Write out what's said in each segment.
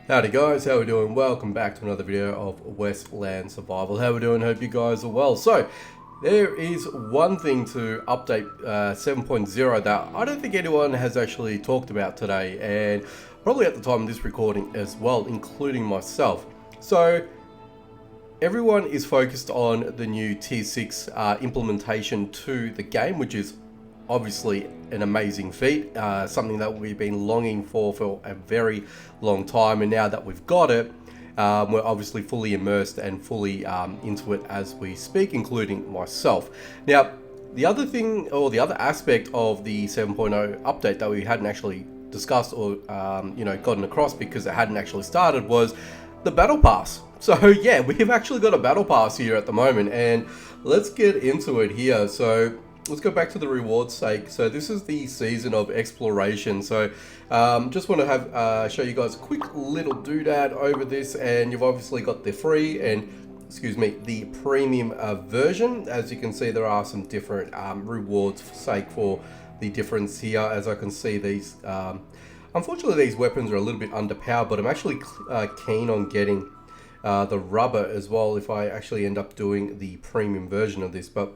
Howdy guys, how we doing? Welcome back to another video of Westland Survival. How we doing? Hope you guys are well. So, there is one thing to update 7.0 that I don't think anyone has actually talked about today, and probably at the time of this recording as well, including myself. So, everyone is focused on the new Tier 6 implementation to the game, which is obviously an amazing feat, something that we've been longing for a very long time, and now that we've got it, we're obviously fully immersed and fully into it as we speak, including myself. Now, the other thing, or the other aspect of the 7.0 update that we hadn't actually discussed or gotten across because it hadn't actually started was the battle pass. So yeah, we've actually got a battle pass here at the moment, and let's get into it here. So let's go back to the rewards sake. So this is the season of exploration. So just want to have show you guys a quick little doodad over this, and you've obviously got the free and the premium version. As you can see, there are some different rewards for the difference here. As I can see, these unfortunately these weapons are a little bit underpowered, but I'm actually keen on getting the rubber as well if I actually end up doing the premium version of this, but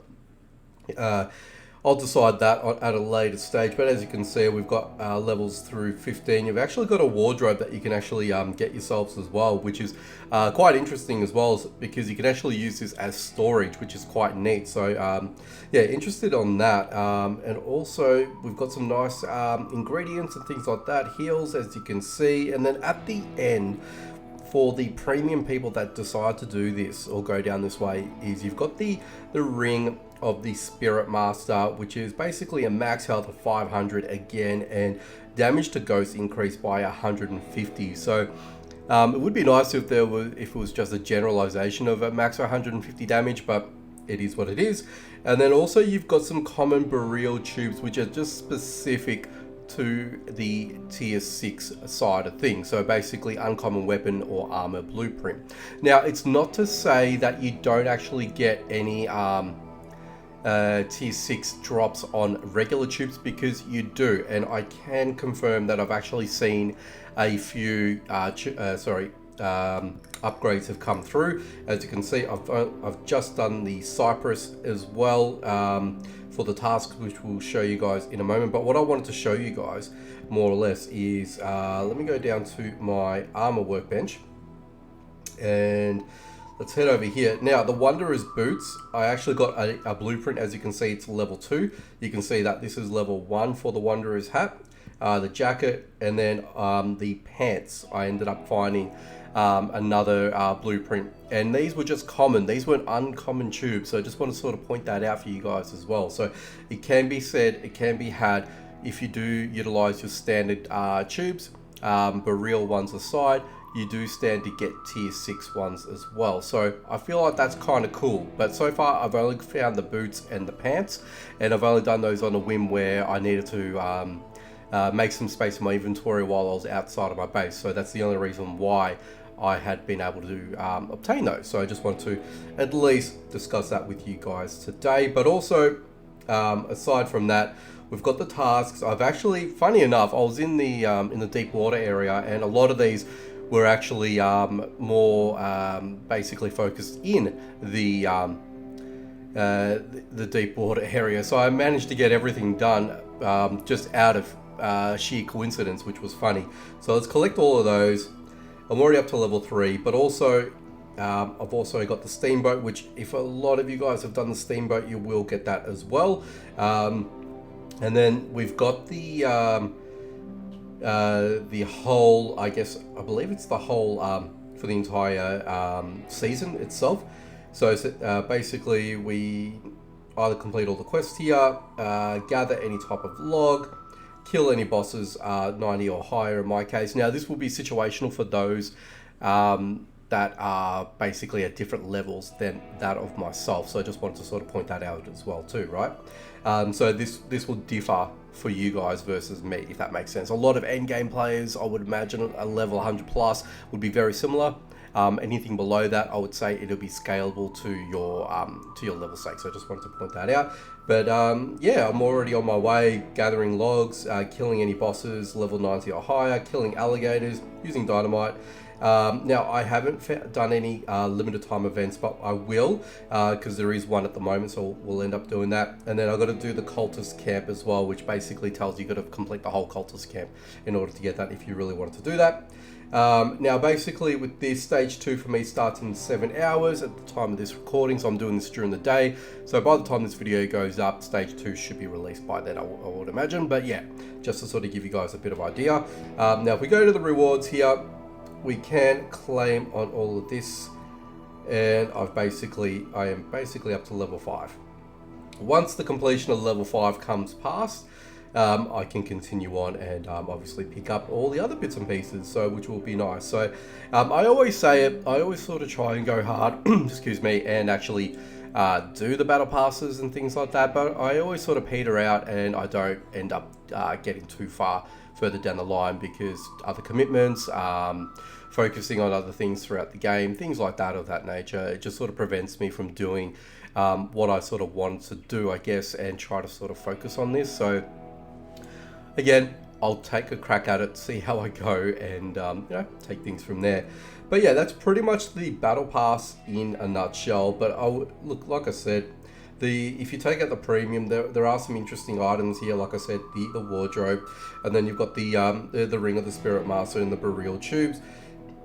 I'll decide that at a later stage. But as you can see, we've got levels through 15. You've actually got a wardrobe that you can actually get yourselves as well, which is quite interesting as well, because you can actually use this as storage, which is quite neat. So yeah, interested on that. And also we've got some nice ingredients and things like that, heals, as you can see. And then at the end, for the premium people that decide to do this or go down this way, is you've got the ring of the Spirit Master, which is basically a max health of 500 again, and damage to ghosts increased by 150. So it would be nice if it was just a generalization of a max 150 damage, but it is what it is. And then also you've got some common burial tubes, which are just specific to the tier 6 side of things. So basically uncommon weapon or armor blueprint. Now, it's not to say that you don't actually get any tier 6 drops on regular tubes, because you do, and I can confirm that I've actually seen a few upgrades have come through. As you can see, I've just done the Cypress as well for the tasks, which we'll show you guys in a moment. But what I wanted to show you guys more or less is let me go down to my armor workbench and let's head over here. Now, the Wanderer's boots, I actually got a blueprint. As you can see, it's level 2. You can see that this is level 1 for the Wanderer's hat, the jacket, and then the pants. I ended up finding another blueprint, and these were just common. These weren't uncommon tubes, so I just want to sort of point that out for you guys as well. So it can be said, it can be had, if you do utilize your standard tubes, burial ones aside, you do stand to get tier 6 ones as well. So I feel like that's kind of cool. But so far I've only found the boots and the pants, and I've only done those on a whim where I needed to make some space in my inventory while I was outside of my base. So that's the only reason why I had been able to obtain those. So I just want to at least discuss that with you guys today. But also, aside from that, we've got the tasks. I've actually, funny enough, I was in the deep water area, and a lot of these were actually more basically focused in the deep water area. So I managed to get everything done just out of sheer coincidence, which was funny. So let's collect all of those. I'm already up to level 3, but also I've also got the steamboat, which if a lot of you guys have done the steamboat, you will get that as well. And then we've got the whole, I believe it's the whole for the entire season itself. So basically we either complete all the quests here, gather any type of log, kill any bosses 90 or higher in my case. Now this will be situational for those that are basically at different levels than that of myself. So I just wanted to sort of point that out as well too, right? So this will differ for you guys versus me, if that makes sense. A lot of endgame players, I would imagine a level 100 plus would be very similar. Anything below that, I would say it'll be scalable to your level stake. So I just wanted to point that out. But yeah, I'm already on my way, gathering logs, killing any bosses level 90 or higher, killing alligators, using dynamite. Now, I haven't done any limited time events, but I will, because there is one at the moment, so we'll end up doing that. And then I've got to do the cultist camp as well, which basically tells you got to complete the whole cultist camp in order to get that if you really wanted to do that. Now, basically, with this, stage 2 for me starts in 7 hours at the time of this recording, so I'm doing this during the day. So by the time this video goes up, stage 2 should be released by then, I would imagine. But yeah, just to sort of give you guys a bit of idea. Now, if we go to the rewards here, we can claim on all of this, and I am basically up to level 5. Once the completion of level 5 comes past, I can continue on and obviously pick up all the other bits and pieces, so which will be nice. So I always say it, I always sort of try and go hard, excuse me, and actually do the battle passes and things like that, but I always sort of peter out and I don't end up getting too further down the line because other commitments, focusing on other things throughout the game, things like that of that nature. It just sort of prevents me from doing what I sort of wanted to do, I guess, and try to sort of focus on this. So again, I'll take a crack at it, see how I go, and you know, take things from there. But yeah, that's pretty much the battle pass in a nutshell. But look, like I said, if you take out the premium, there are some interesting items here. Like I said, the wardrobe, and then you've got the ring of the Spirit Master and the burial tubes.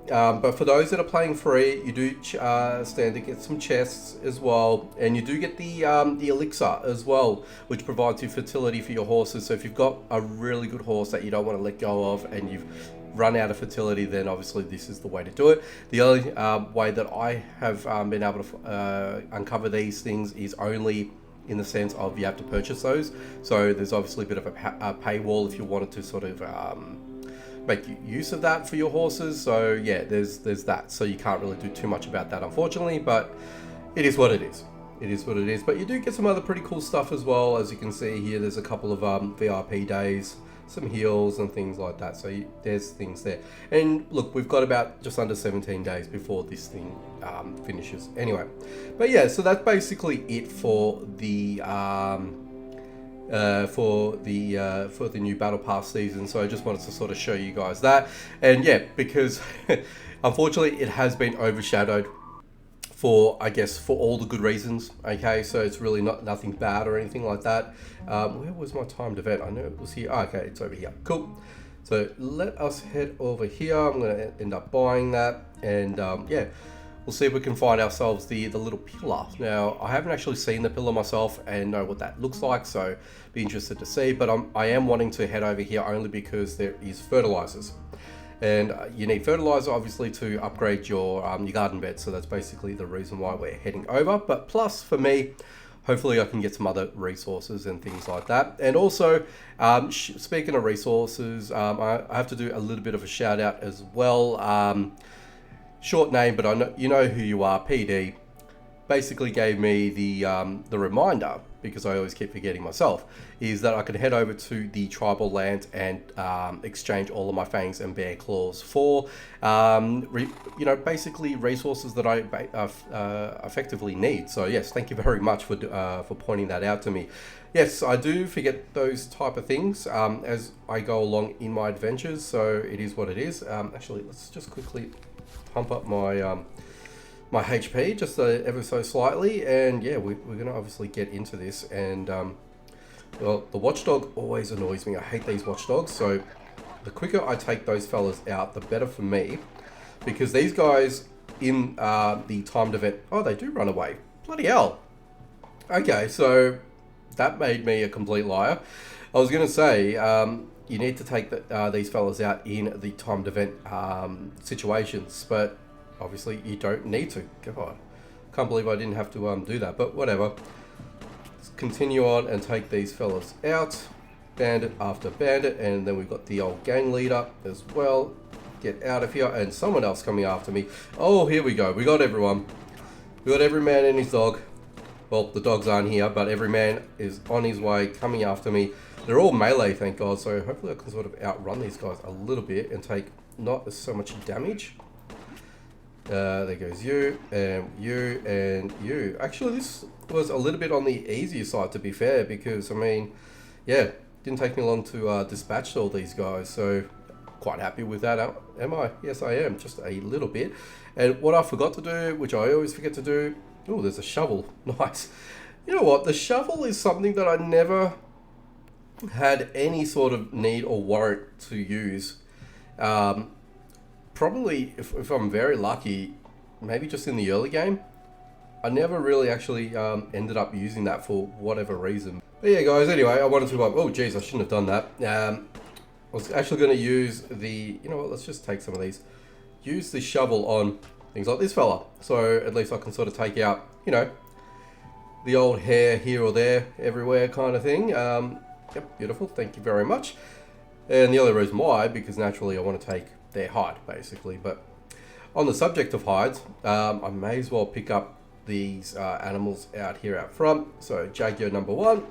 But for those that are playing free, you do stand to get some chests as well, and you do get the elixir as well, which provides you fertility for your horses. So if you've got a really good horse that you don't want to let go of and you've run out of fertility, then obviously this is the way to do it. The only way that I have been able to uncover these things is only in the sense of you have to purchase those. So there's obviously a bit of a paywall if you wanted to sort of make use of that for your horses. So yeah, there's that. So you can't really do too much about that, unfortunately, but it is what it is. It is what it is. But you do get some other pretty cool stuff as well. As you can see here, there's a couple of VIP days, some heals and things like that. So there's things there. And look, we've got about just under 17 days before this thing finishes. Anyway, but yeah, so that's basically it for the new battle pass season. So I just wanted to sort of show you guys that. And yeah, because unfortunately it has been overshadowed for, I guess, for all the good reasons. Okay, so it's really nothing bad or anything like that. Where was my timed event? I know it was here. Oh, okay, it's over here. Cool. So let us head over here. I'm going to end up buying that, and yeah, we'll see if we can find ourselves the little pillar. Now, I haven't actually seen the pillar myself and know what that looks like, so be interested to see. But I am wanting to head over here only because there is fertilizers. And you need fertilizer, obviously, to upgrade your garden bed. So that's basically the reason why we're heading over. But plus, for me, hopefully I can get some other resources and things like that. And also, speaking of resources, I have to do a little bit of a shout out as well. Short name, but I know you know who you are. PD basically gave me the reminder, because I always keep forgetting myself, is that I can head over to the tribal land and exchange all of my fangs and bear claws for, you know, basically resources that I effectively need. So yes, thank you very much for pointing that out to me. Yes, I do forget those type of things as I go along in my adventures. So it is what it is. Actually, let's just quickly pump up my my HP just ever so slightly, and yeah, we're gonna obviously get into this. And well, the watchdog always annoys me. I hate these watchdogs. So the quicker I take those fellas out, the better for me, because these guys in the timed event, oh, they do run away. Bloody hell. Okay, so that made me a complete liar. I was gonna say you need to take these fellas out in the timed event situations, but obviously you don't need to. God, can't believe I didn't have to do that, but whatever. Let's continue on and take these fellas out, bandit after bandit, and then we've got the old gang leader as well. Get out of here, and someone else coming after me. Oh, here we go. We got everyone. We got every man and his dog. Well, the dogs aren't here, but every man is on his way coming after me. They're all melee, thank God, so hopefully I can sort of outrun these guys a little bit and take not so much damage. There goes you, and you, and you. Actually, this was a little bit on the easier side, to be fair, because, I mean, yeah, didn't take me long to dispatch all these guys, so quite happy with that, am I? Yes, I am, just a little bit. And what I forgot to do, which I always forget to do, oh, there's a shovel, nice. You know what, the shovel is something that I never had any sort of need or warrant to use. Probably, if I'm very lucky, maybe just in the early game. I never really actually ended up using that for whatever reason. But yeah, guys, anyway, I wanted to, oh geez, I shouldn't have done that. I was actually going to use the, you know what, let's just take some of these. Use the shovel on things like this fella. So at least I can sort of take out, you know, the old hair here or there, everywhere kind of thing. Yep, beautiful, thank you very much. And the other reason why, because naturally I want to take their hide, basically. But on the subject of hides, I may as well pick up these animals out here out front. So Jaguar number 1,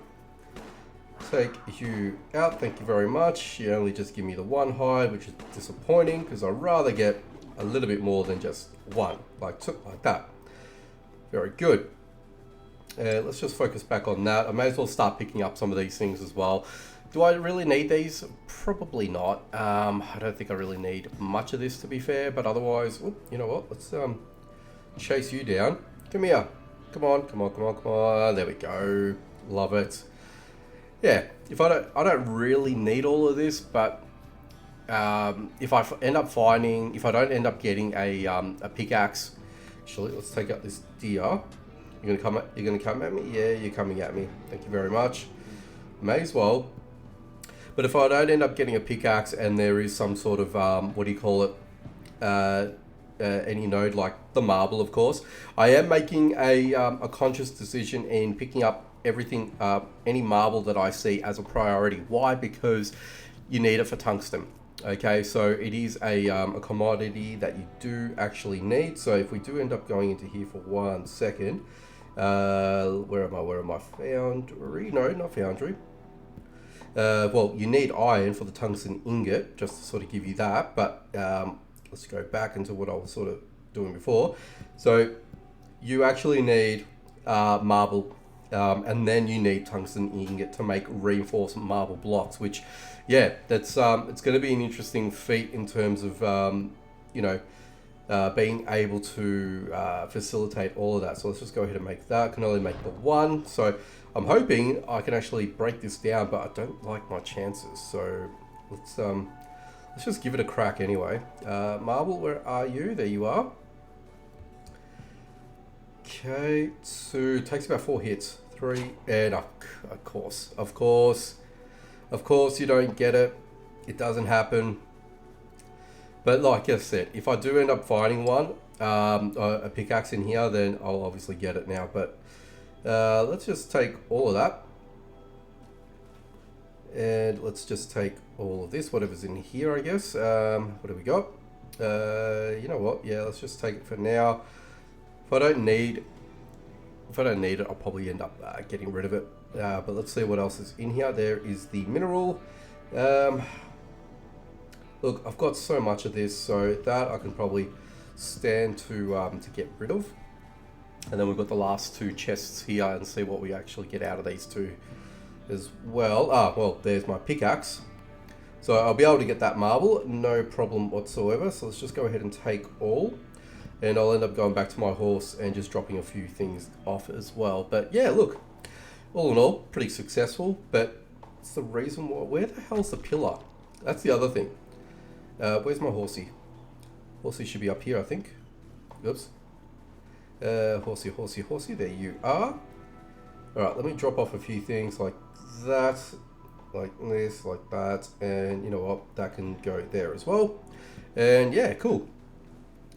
take you out, thank you very much. You only just give me the 1 hide, which is disappointing, because I'd rather get a little bit more than just 1, like that. Very good. Let's just focus back on that. I may as well start picking up some of these things as well. Do I really need these? Probably not. I don't think I really need much of this, to be fair, but otherwise, oh, you know what? Let's chase you down. Come here. Come on, come on, come on, come on. There we go. Love it. Yeah, if I don't really need all of this, but if I end up finding, if I don't end up getting a pickaxe, actually, let's take out this deer. You're gonna come at me? Yeah, you're coming at me. Thank you very much. May as well. But if I don't end up getting a pickaxe and there is some sort of, what do you call it, any node like the marble, of course, I am making a conscious decision in picking up everything, any marble that I see as a priority. Why? Because you need it for tungsten. Okay, so it is a commodity that you do actually need. So if we do end up going into here for 1 second, where am I? Foundry? No, not foundry. Well, you need iron for the tungsten ingot, just to sort of give you that, but let's go back into what I was sort of doing before. So you actually need marble, and then you need tungsten ingot to make reinforcement marble blocks, which, yeah, that's it's going to be an interesting feat in terms of, you know, being able to facilitate all of that. So let's just go ahead and make that. I can only make the 1, so I'm hoping I can actually break this down, but I don't like my chances. So let's just give it a crack anyway. Marble, where are you? There you are. Okay, so it takes about 4 hits. 3, and of course you don't get it. It doesn't happen. But like I said, if I do end up finding one, a pickaxe in here, then I'll obviously get it now. But let's just take all of that. And let's just take all of this, whatever's in here, I guess. What do we got? You know what? Yeah, let's just take it for now. If I don't need it, I'll probably end up getting rid of it. But let's see what else is in here. There is the mineral. Look, I've got so much of this, so that I can probably stand to get rid of. And then we've got the last 2 chests here, and see what we actually get out of these 2 as well. Well, there's my pickaxe. So I'll be able to get that marble, no problem whatsoever. So let's just go ahead and take all. And I'll end up going back to my horse and just dropping a few things off as well. But yeah, look, all in all, pretty successful. But it's the reason why, where the hell's the pillar? That's the other thing. Where's my horsey? Horsey should be up here, I think. Oops. Horsey, there you are. Alright, let me drop off a few things like that, like this, like that, and you know what, that can go there as well. And yeah, cool.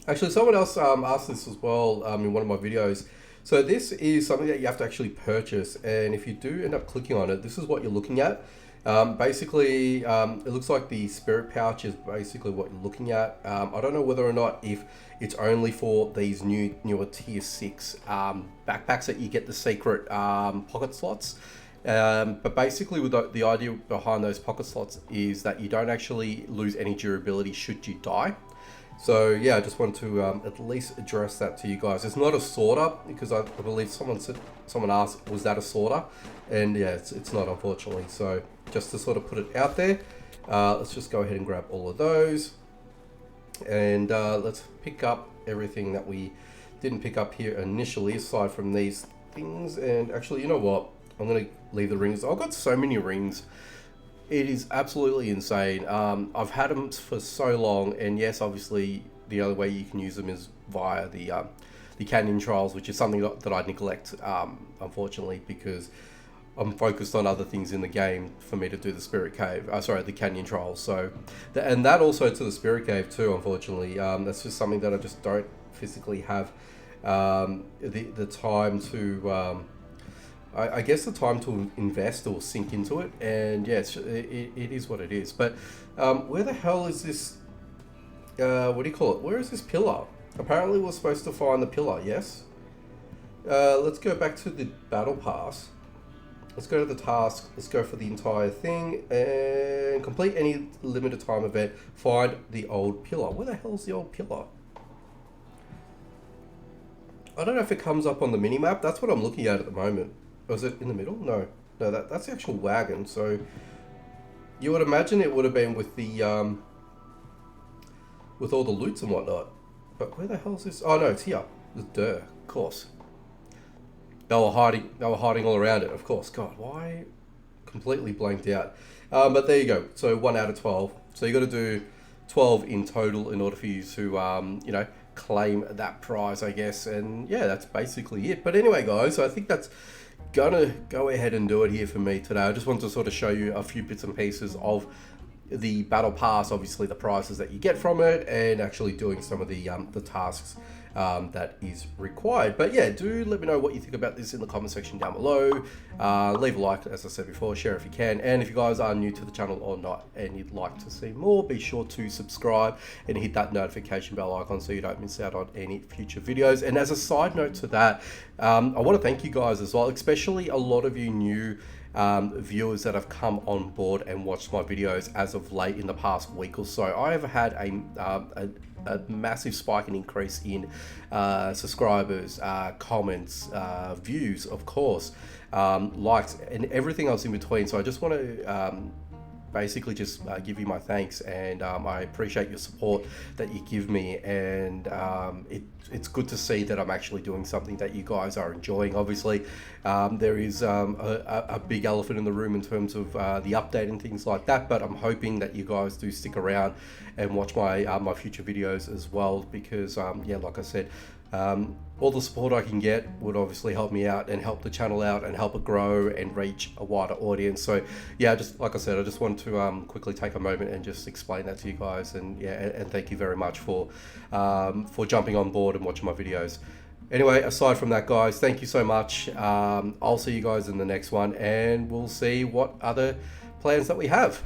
Actually, someone else asked this as well in one of my videos. So this is something that you have to actually purchase, and if you do end up clicking on it, this is what you're looking at. Basically, it looks like the spirit pouch is basically what you're looking at. I don't know whether or not if it's only for these newer tier 6 backpacks that you get the secret pocket slots. But basically, with the idea behind those pocket slots is that you don't actually lose any durability should you die. So yeah, I just want to at least address that to you guys. It's not a sorter, because I believe someone asked, was that a sorter? And yeah, it's not, unfortunately. So just to sort of put it out there, let's just go ahead and grab all of those, and let's pick up everything that we didn't pick up here initially, aside from these things. And actually, you know what? I'm gonna leave the rings. I've got so many rings. It is absolutely insane. I've had them for so long, and yes, obviously the other way you can use them is via the canyon trials, which is something that I neglect, unfortunately, because I'm focused on other things in the game for me to do the spirit cave. The canyon trials. So, and that also to the spirit cave too. Unfortunately, that's just something that I just don't physically have the time to. I guess the time to invest or sink into it, and yes, it is what it is. But where the hell is this? What do you call it? Where is this pillar? Apparently, we're supposed to find the pillar. Yes. Let's go back to the battle pass. Let's go to the task. Let's go for the entire thing and complete any limited time event. Find the old pillar. Where the hell is the old pillar? I don't know if it comes up on the mini map. That's what I'm looking at the moment. Or is it in the middle? No, that's the actual wagon. So you would imagine it would have been with the with all the loots and whatnot. But where the hell is this? Oh no, it's here. Duh, of course. They were hiding all around it. Of course. God, why? Completely blanked out. But there you go. So 1 out of 12. So you got to do 12 in total in order for you to you know, claim that prize, I guess. And yeah, that's basically it. But anyway, guys, I think that's gonna go ahead and do it here for me today. I just want to sort of show you a few bits and pieces of the battle pass, obviously the prizes that you get from it, and actually doing some of the tasks that is required. But yeah, do let me know what you think about this in the comment section down below. Leave a like, as I said before, share if you can, and if you guys are new to the channel or not and you'd like to see more, be sure to subscribe and hit that notification bell icon so you don't miss out on any future videos. And as a side note to that, I want to thank you guys as well, especially a lot of you new viewers that have come on board and watched my videos as of late in the past week or so. I have had a massive spike and increase in subscribers, comments, views, of course, likes, and everything else in between. So I just want to basically just give you my thanks, and I appreciate your support that you give me, and it's good to see that I'm actually doing something that you guys are enjoying. Obviously, there is a big elephant in the room in terms of the update and things like that, but I'm hoping that you guys do stick around and watch my my future videos as well, because yeah, like I said, all the support I can get would obviously help me out and help the channel out and help it grow and reach a wider audience. So yeah, just like I said, I just want to quickly take a moment and just explain that to you guys, and yeah, and thank you very much for jumping on board and watching my videos. Anyway, aside from that, guys, thank you so much. I'll see you guys in the next one, and we'll see what other plans that we have.